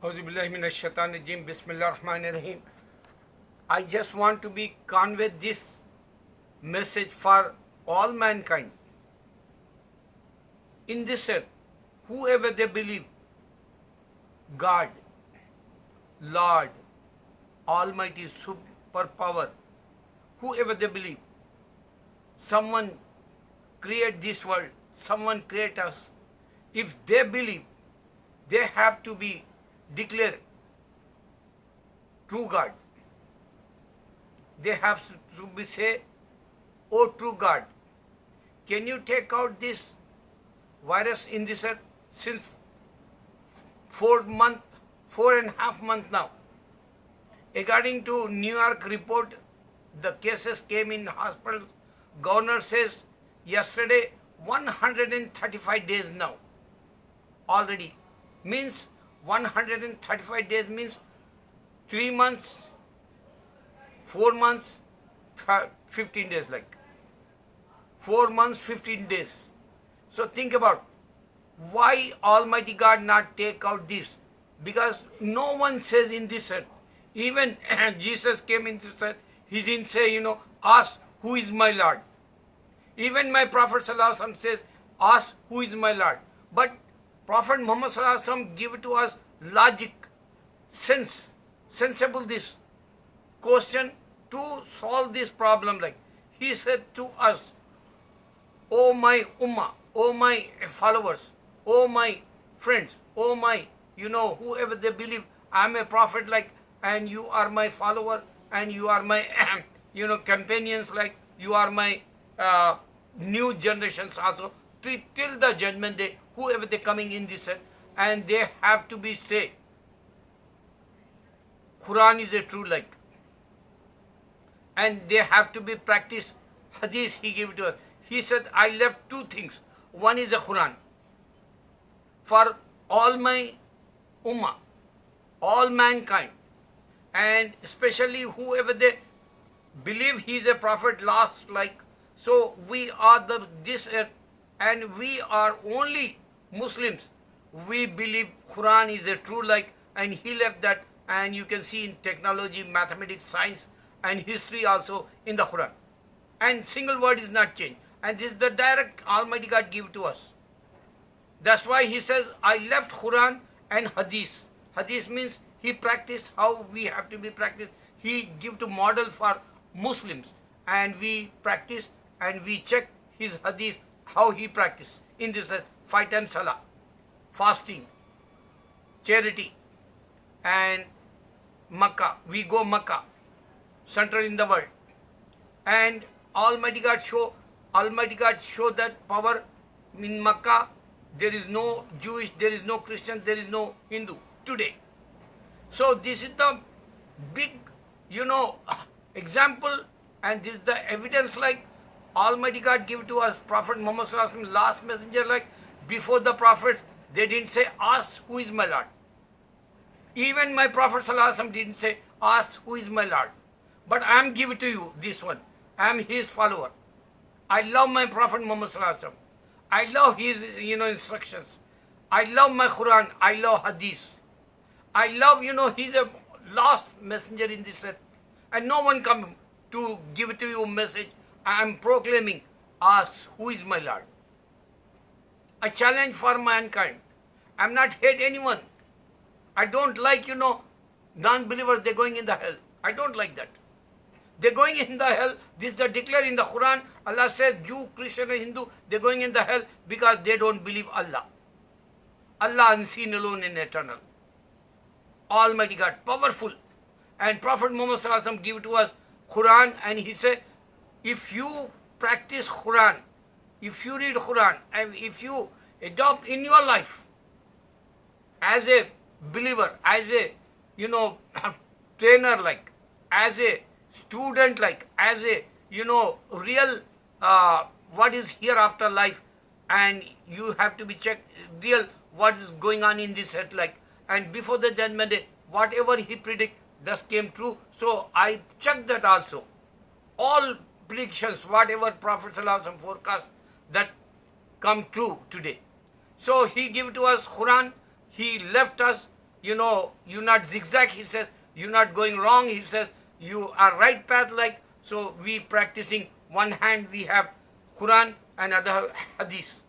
Auzubillahiminash-shaytanir-rajim. Bismillahir-rahmanir-rahim. I just want to be convey this message for all mankind. In this earth, whoever they believe, God, Lord, Almighty, superpower, whoever they believe, someone create this world, someone create us. If they believe, they have to be declare true God. They have to be say, "Oh, true God, can you take out this virus in this earth?" Since 4.5 months now. According to New York report, the cases came in hospitals. Governor says yesterday 135 days now already. Means 135 days means 3 months, 4 months, 15 days like. 4 months, 15 days. So think about why Almighty God not take out this? Because no one says in this earth, even Jesus came in this earth, he didn't say, ask who is my Lord. Even my Prophet ﷺ says, ask who is my Lord. But Prophet Muhammad ﷺ give to us logic, sensible this question to solve this problem. Like he said to us, "Oh my ummah, oh my followers, oh my friends, oh my, whoever they believe, I'm a prophet like, and you are my follower, and you are my, companions like, you are my new generations also, till the judgment day, whoever they coming in this earth, and they have to be say, Quran is a true like, and they have to be practice hadith he gave to us. He said, I left two things. One is the Quran for all my ummah, all mankind, and especially whoever they believe he is a prophet last like. So we are this earth, and we are only Muslims. We believe Quran is a true like, and he left that, and you can see in technology, mathematics, science, and history also in the Quran. And single word is not changed. And this is the direct Almighty God give to us. That's why he says, I left Quran and Hadith. Hadith means he practiced how we have to be practiced. He give to model for Muslims. And we practice and we check his Hadith, how he practiced. In this 5 times Salah, fasting, charity, and Makkah. We go Makkah, central in the world. And Almighty God show that power in Makkah. There is no Jewish, there is no Christian, there is no Hindu today. So this is the big, example, and this is the evidence like Almighty God give to us. Prophet Muhammad ﷺ, last messenger, like before the prophets, they didn't say, ask who is my Lord. Even my Prophet ﷺ didn't say, ask who is my Lord. But I am giving to you this one. I am his follower. I love my Prophet Muhammad ﷺ. I love his, instructions. I love my Quran. I love Hadith. I love, he's a last messenger in this earth. And no one come to give to you a message. I am proclaiming, ask who is my Lord. A challenge for mankind. I am not hate anyone. I don't like, non-believers, they're going in the hell. I don't like that. They're going in the hell. This is the declare in the Quran. Allah says, Jew, Christian, and Hindu, they're going in the hell because they don't believe Allah. Allah unseen, alone, and eternal. Almighty God, powerful. And Prophet Muhammad ﷺ give to us Quran, and he said, if you practice Quran, if you read Quran, and if you adopt in your life as a believer, as a, trainer like, as a student like, as a, real, what is hereafter life, and you have to be checked real what is going on in this earth like, and before the judgment day, whatever he predict, thus came true. So I checked that also. All predictions, whatever Prophet ﷺ forecast, that come true today. So he gave to us Quran, he left us you're not zigzag, he says, you're not going wrong, he says, you are right path, like, so we practicing, one hand we have Quran and other Hadith.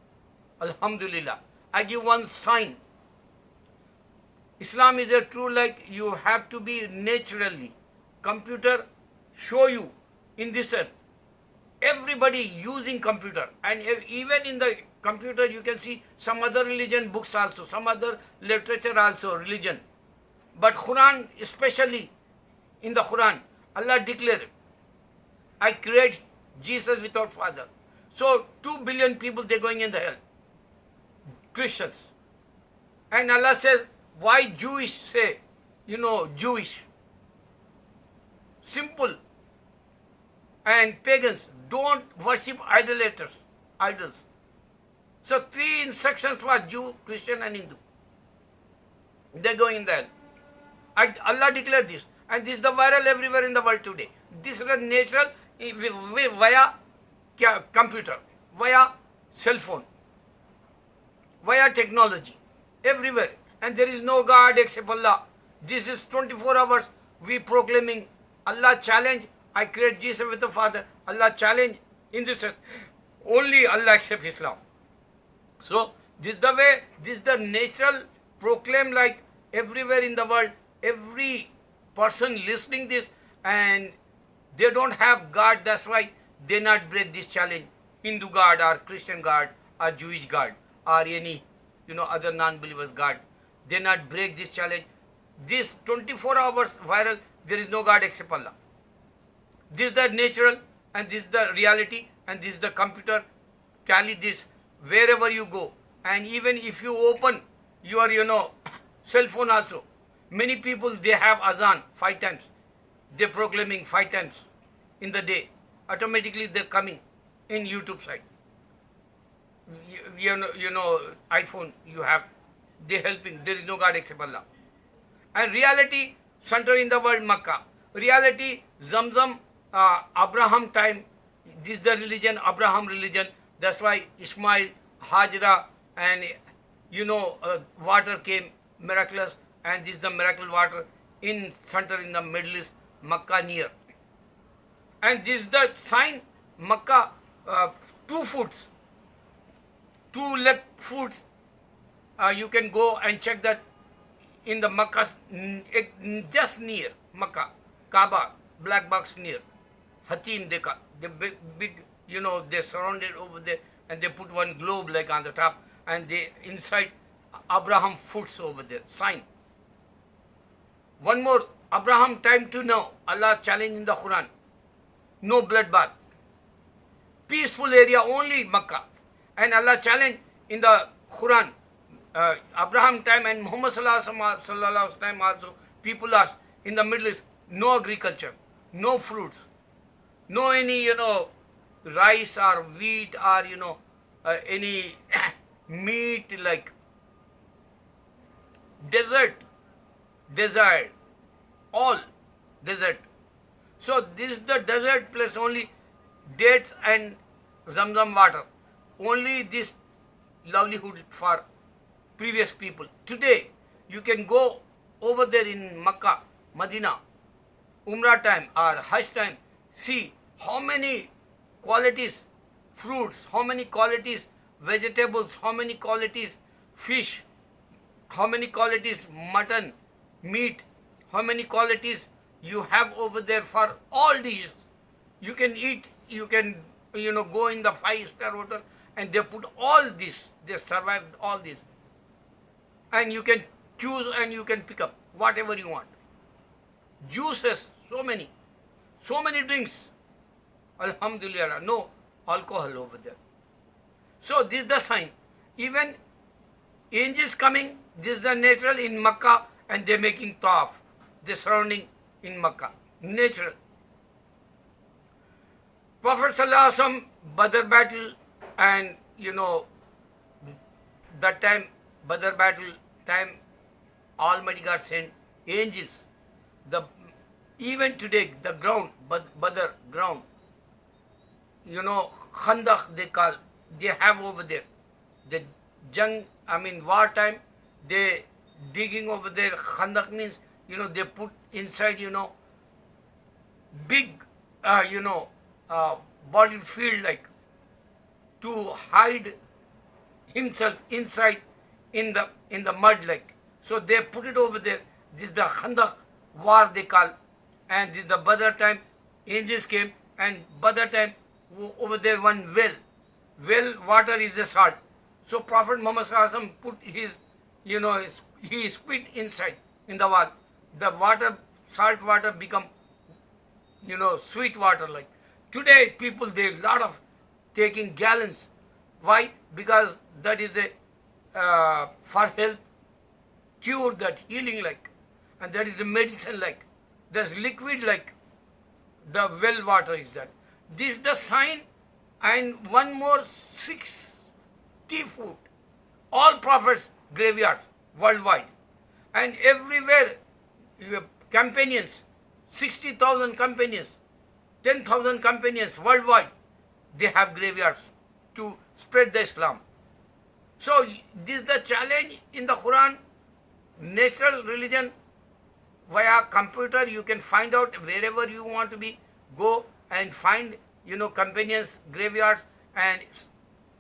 Alhamdulillah. I give one sign. Islam is a true, like, you have to be naturally. Computer show you in this earth. Everybody using computer, and even in the computer you can see some other religion books also, some other literature also, religion. But Quran, especially in the Quran, Allah declared, I create Jesus without father. So 2 billion people, they're going in the hell. Christians. And Allah says, why Jewish say, Jewish? Simple. And pagans, don't worship idols. So 3 instructions for Jew, Christian and Hindu. They're going in the hell. Allah declared this. And this is the viral everywhere in the world today. This is a natural via computer, via cell phone, via technology, everywhere. And there is no God except Allah. This is 24 hours we proclaiming. Allah challenge, I create Jesus with the Father. Allah challenge in this earth. Only Allah accept Islam. So this is the way, this is the natural proclaim, like everywhere in the world, every person listening this, and they don't have God, that's why they not break this challenge. Hindu God or Christian God or Jewish God or any other non-believers God. They not break this challenge. This 24 hours viral, there is no God except Allah. This is the natural, and this is the reality, and this is the computer. Tally this wherever you go. And even if you open your cell phone also, many people, they have azan 5 times. They're proclaiming 5 times in the day. Automatically they're coming in YouTube site. iPhone you have, they're helping. There is no God except Allah. And reality, center in the world, Makkah. Reality, Zamzam, Abraham time. This is the religion, Abraham religion. That's why Ismail, Hajra, and water came miraculous, and this is the miracle water in center in the Middle East, Makkah near. And this is the sign, Makkah, 2 foots, 2 leg foots. You can go and check that in the Makkah, just near Makkah, Kaaba, black box near, Hatim Deka, the big, they surrounded over there, and they put one globe like on the top, and they inside Abraham foots over there, sign. One more, Abraham time to now, Allah challenge in the Quran, no bloodbath, peaceful area only Makkah, and Allah challenge in the Quran, Abraham time and Muhammad sallallahu alaihi wasallam time also, people ask in the Middle East, no agriculture, no fruits, no any rice or wheat or any meat, like desert, all desert. So this is the desert place, only dates and Zamzam water, only this livelihood for previous people. Today you can go over there in Makkah, Medina, Umrah time or Hajj time, see how many qualities fruits, how many qualities vegetables, how many qualities fish, how many qualities mutton, meat, how many qualities you have over there for all these. You can eat, you can go in the 5-star hotel and they put all this, they survive all this. And you can choose and you can pick up whatever you want. Juices, so many drinks. Alhamdulillah, no alcohol over there. So this is the sign. Even angels coming, this is the natural in Makkah, and they're making tawaf. They're surrounding in Makkah. Natural. Prophet Sallallahu Alaihi Wasallam, Badr battle, and that time, Badr battle time, Almighty God sent angels. Even today, the ground, Badr ground, Khandaq they call, they have over there. The war time, they digging over there. Khandak means, they put inside, big, battlefield like to hide himself inside in the mud like. So they put it over there. This is the Khandak war they call. And this is the Badr time, angels came, and Badr time over there one well water is the salt. So Prophet Muhammad Sallallahu Alaihi Wasallam put his, he spit inside in the wall. The water, salt water become, sweet water like. Today people, they lot of taking gallons. Why? Because that is a, for health, cure, that healing like. And that is the medicine like. There's liquid like. The well water is that. This is the sign, and one more 60 foot. All prophets graveyards worldwide. And everywhere, companions, 60,000 companions, 10,000 companions worldwide, they have graveyards to spread the Islam. So this is the challenge in the Quran. Natural religion via computer, you can find out wherever you want to be, go and find, companions, graveyards, and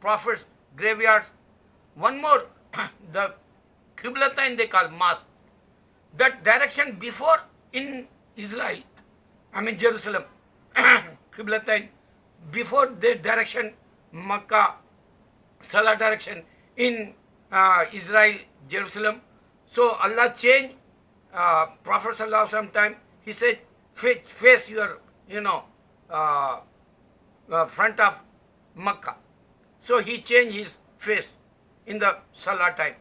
prophets, graveyards. One more, the Qiblatain they call mosque. That direction before in Israel, Jerusalem, Qiblatain, before the direction, Makkah, Salah direction in Israel, Jerusalem. So Allah changed Prophet Sallallahu Alaihi Wasallam time. He said, face your, front of Makkah. So he changed his face in the Salah time.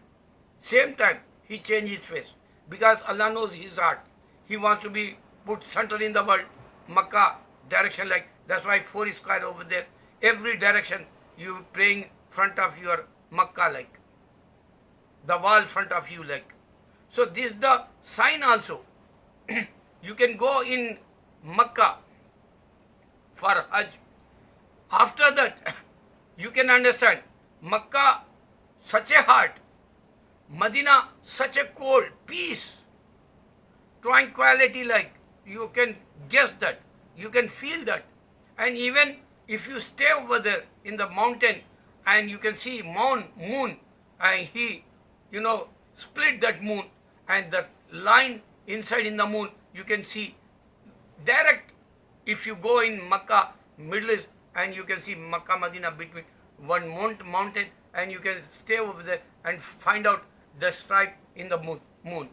Same time, he changed his face. Because Allah knows his heart. He wants to be put center in the world. Makkah direction like. That's why 4 square over there. Every direction you praying front of your Makkah like. The wall front of you like. So this is the sign also. You can go in Makkah for Hajj. After that, you can understand Makkah such a heart, Medina such a cold, peace, tranquility like. You can guess that, you can feel that. And even if you stay over there in the mountain and you can see moon, and he, split that moon, and that line inside in the moon, you can see direct. If you go in Makkah, Middle East, and you can see Makkah, Medina between one mountain, and you can stay over there and find out the stripe in the moon.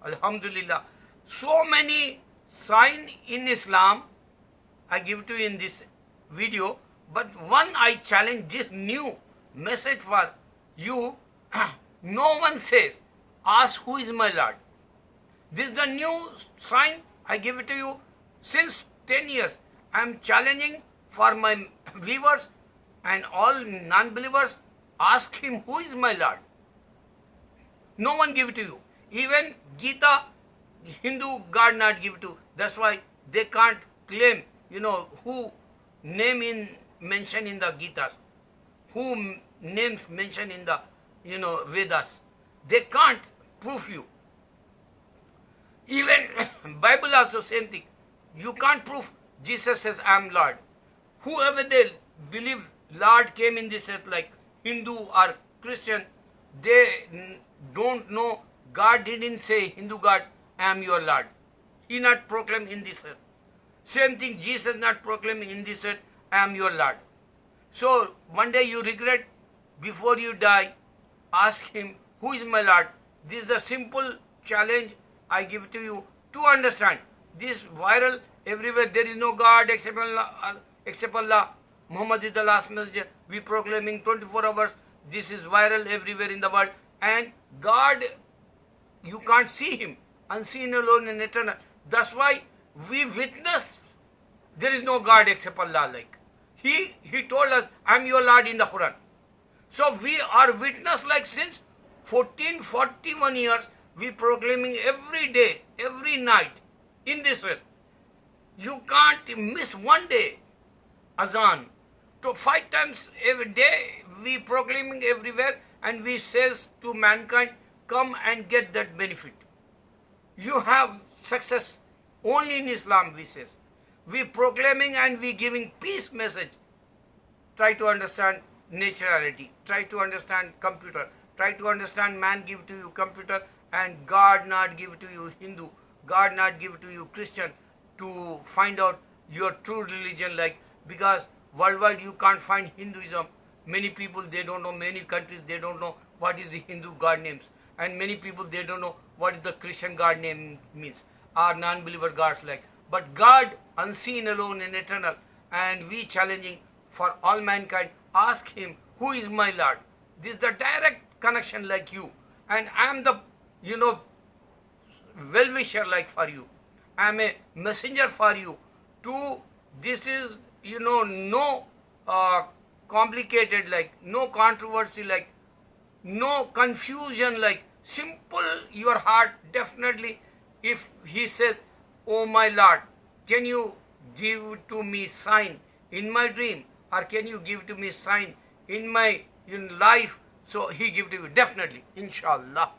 Alhamdulillah. So many signs in Islam I give to you in this video, but one I challenge this new message for you. No one says, ask who is my Lord. This is the new sign I give it to you. Since 10 years, I am challenging for my viewers and all non-believers, ask him who is my Lord. No one give it to you. Even Gita, Hindu God not give it to. That's why they can't claim, who name mentioned in the Gitas, who names mentioned in the, Vedas. They can't prove you. Even Bible also same thing. You can't prove. Jesus says, I am Lord. Whoever they believe Lord came in this earth like Hindu or Christian, they don't know. God didn't say, Hindu God, I am your Lord. He not proclaimed in this earth. Same thing, Jesus not proclaiming in this earth, I am your Lord. So one day you regret, before you die, ask him, who is my Lord? This is the simple challenge I give to you to understand. This viral everywhere, there is no God except Allah. Muhammad is the last messenger. We proclaiming 24 hours. This is viral everywhere in the world. And God, you can't see him. Unseen, alone, and eternal. That's why we witness there is no God except Allah. Like He told us, I am your Lord in the Quran. So we are witness like since 1441 years, we proclaiming every day, every night in this earth. You can't miss one day azan. So 5 times every day we proclaiming everywhere, and we says to mankind, come and get that benefit. You have success only in Islam, we say. We proclaiming and we giving peace message. Try to understand naturality. Try to understand computer. Try to understand man give to you computer and God not give to you Hindu. God not give to you Christian to find out your true religion, like, because worldwide you can't find Hinduism. Many people they don't know, many countries they don't know what is the Hindu god names, and many people they don't know what is the Christian god name means, or non-believer gods like. But God unseen, alone and eternal, and we challenging for all mankind, ask him, who is my Lord? This is the direct connection like you, and I am the well-wisher like for you. I am a messenger for you. This is no complicated, like no controversy, like no confusion, like simple your heart. Definitely, if he says, oh my Lord, can you give to me sign in my dream, or can you give to me sign in my life? So he give to you definitely, inshallah.